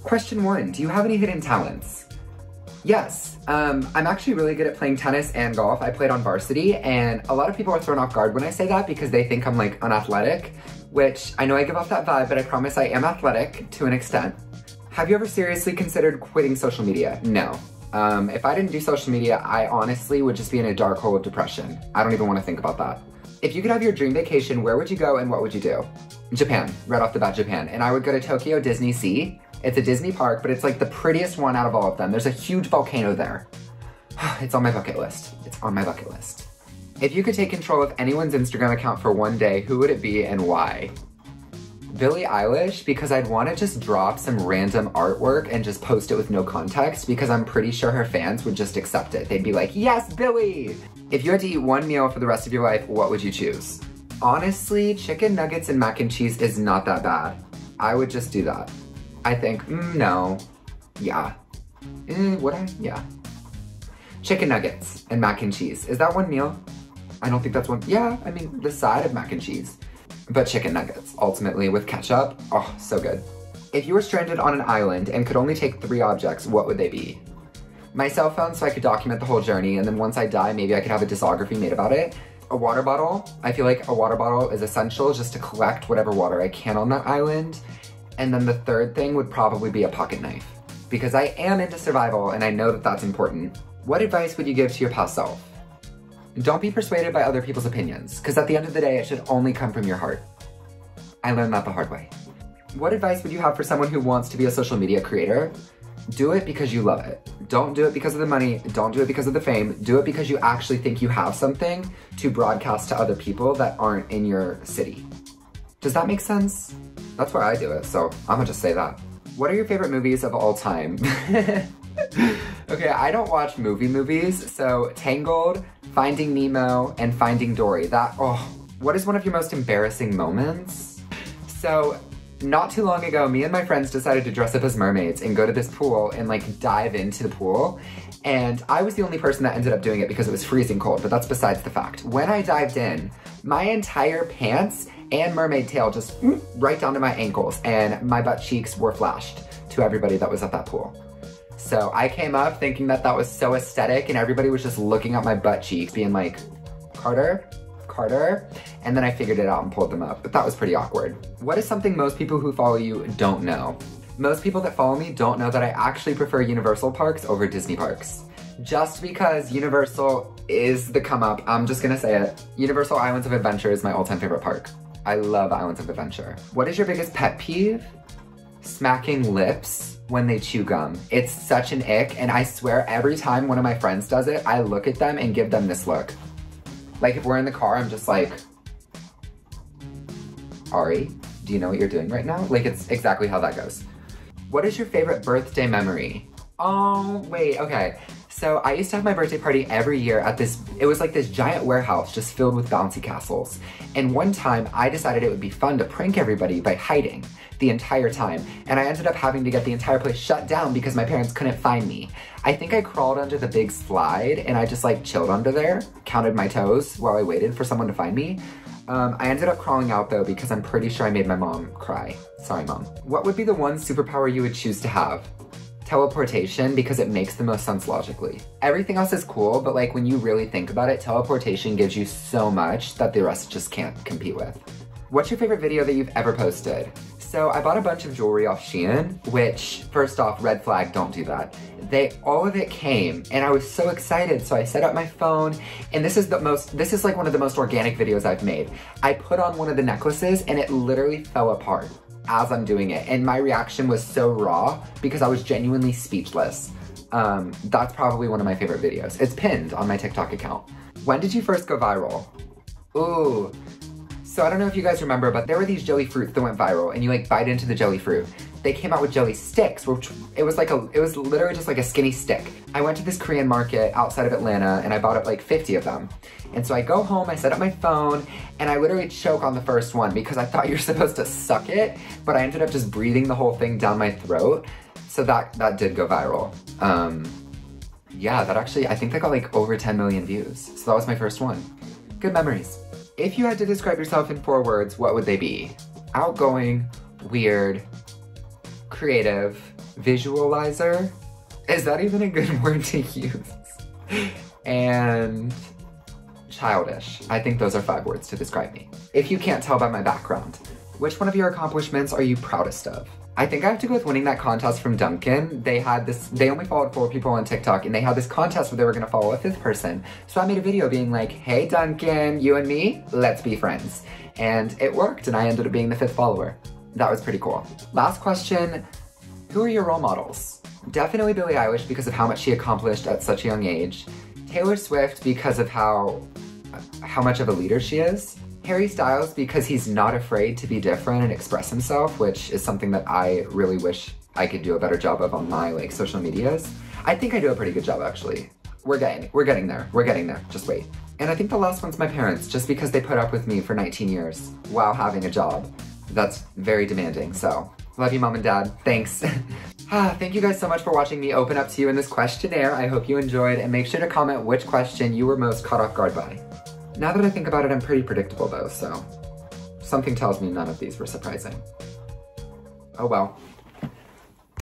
Question 1, do you have any hidden talents? Yes, I'm actually really good at playing tennis and golf. I played on varsity, and a lot of people are thrown off guard when I say that because they think I'm like unathletic, which I know I give off that vibe, but I promise I am athletic to an extent. Have you ever seriously considered quitting social media? No. If I didn't do social media, I honestly would just be in a dark hole of depression. I don't even want to think about that. If you could have your dream vacation, where would you go and what would you do? Japan, right off the bat, Japan. And I would go to Tokyo Disney Sea. It's a Disney park, but it's like the prettiest one out of all of them. There's a huge volcano there. It's on my bucket list. It's on my bucket list. If you could take control of anyone's Instagram account for one day, who would it be and why? Billie Eilish, because I'd want to just drop some random artwork and just post it with no context because I'm pretty sure her fans would just accept it. They'd be like, yes, Billie! If you had to eat one meal for the rest of your life, what would you choose? Honestly, chicken nuggets and mac and cheese is not that bad. I would just do that. I think, no. Yeah. Yeah. Chicken nuggets and mac and cheese. Is that one meal? I don't think that's one. Yeah, I mean, the side of mac and cheese. But chicken nuggets, ultimately, with ketchup. Oh, so good. If you were stranded on an island and could only take 3 objects, what would they be? My cell phone, so I could document the whole journey, and then once I die, maybe I could have a discography made about it. A water bottle. I feel like a water bottle is essential just to collect whatever water I can on that island. And then the third thing would probably be a pocket knife. Because I am into survival, and I know that that's important. What advice would you give to your past self? Don't be persuaded by other people's opinions, because at the end of the day, it should only come from your heart. I learned that the hard way. What advice would you have for someone who wants to be a social media creator? Do it because you love it. Don't do it because of the money. Don't do it because of the fame. Do it because you actually think you have something to broadcast to other people that aren't in your city. Does that make sense? That's where I do it, so I'm gonna just say that. What are your favorite movies of all time? Okay, I don't watch movies, so Tangled, Finding Nemo, and Finding Dory. What is one of your most embarrassing moments? So, not too long ago, me and my friends decided to dress up as mermaids and go to this pool and like dive into the pool. And I was the only person that ended up doing it because it was freezing cold, but that's besides the fact. When I dived in, my entire pants and mermaid tail just right down to my ankles, and my butt cheeks were flashed to everybody that was at that pool. So I came up thinking that that was so aesthetic, and everybody was just looking at my butt cheeks being like, Carter? Carter? And then I figured it out and pulled them up, but that was pretty awkward. What is something most people who follow you don't know? Most people that follow me don't know that I actually prefer Universal parks over Disney parks. Just because Universal is the come up, I'm just gonna say it. Universal Islands of Adventure is my all-time favorite park. I love Islands of Adventure. What is your biggest pet peeve? Smacking lips when they chew gum. It's such an ick, and I swear every time one of my friends does it, I look at them and give them this look. Like if we're in the car, I'm just like, Ari, do you know what you're doing right now? Like it's exactly how that goes. What is your favorite birthday memory? Oh, wait, okay. So I used to have my birthday party every year at it was like this giant warehouse just filled with bouncy castles. And one time I decided it would be fun to prank everybody by hiding the entire time. And I ended up having to get the entire place shut down because my parents couldn't find me. I think I crawled under the big slide and I just like chilled under there, counted my toes while I waited for someone to find me. I ended up crawling out though because I'm pretty sure I made my mom cry. Sorry, Mom. What would be the one superpower you would choose to have? Teleportation, because it makes the most sense logically. Everything else is cool, but like when you really think about it, teleportation gives you so much that the rest just can't compete with. What's your favorite video that you've ever posted? So I bought a bunch of jewelry off Shein, which first off, red flag, don't do that. All of it came and I was so excited. So I set up my phone and this is like one of the most organic videos I've made. I put on one of the necklaces and it literally fell apart as I'm doing it. And my reaction was so raw because I was genuinely speechless. That's probably one of my favorite videos. It's pinned on my TikTok account. When did you first go viral? Ooh. So I don't know if you guys remember, but there were these jelly fruits that went viral and you like bite into the jelly fruit. They came out with jelly sticks, which it was literally just like a skinny stick. I went to this Korean market outside of Atlanta and I bought up like 50 of them. And so I go home, I set up my phone, and I literally choke on the first one because I thought you're supposed to suck it, but I ended up just breathing the whole thing down my throat. So that did go viral. Yeah, that actually, I think that got like over 10 million views. So that was my first one. Good memories. If you had to describe yourself in 4 words, what would they be? Outgoing, weird, creative, visualizer. Is that even a good word to use? And childish. I think those are 5 words to describe me. If you can't tell by my background, which one of your accomplishments are you proudest of? I think I have to go with winning that contest from Duncan. They only followed 4 people on TikTok, and they had this contest where they were gonna follow a 5th person. So I made a video being like, hey Duncan, you and me, let's be friends. And it worked, and I ended up being the 5th follower. That was pretty cool. Last question, who are your role models? Definitely Billie Eilish because of how much she accomplished at such a young age. Taylor Swift because of how much of a leader she is. Harry Styles because he's not afraid to be different and express himself, which is something that I really wish I could do a better job of on my like social medias. I think I do a pretty good job actually. We're getting there, just wait. And I think the last one's my parents, just because they put up with me for 19 years while having a job. That's very demanding, so love you, Mom and Dad, thanks. Thank you guys so much for watching me open up to you in this questionnaire. I hope you enjoyed, and make sure to comment which question you were most caught off guard by. Now that I think about it, I'm pretty predictable though, so something tells me none of these were surprising. Oh well.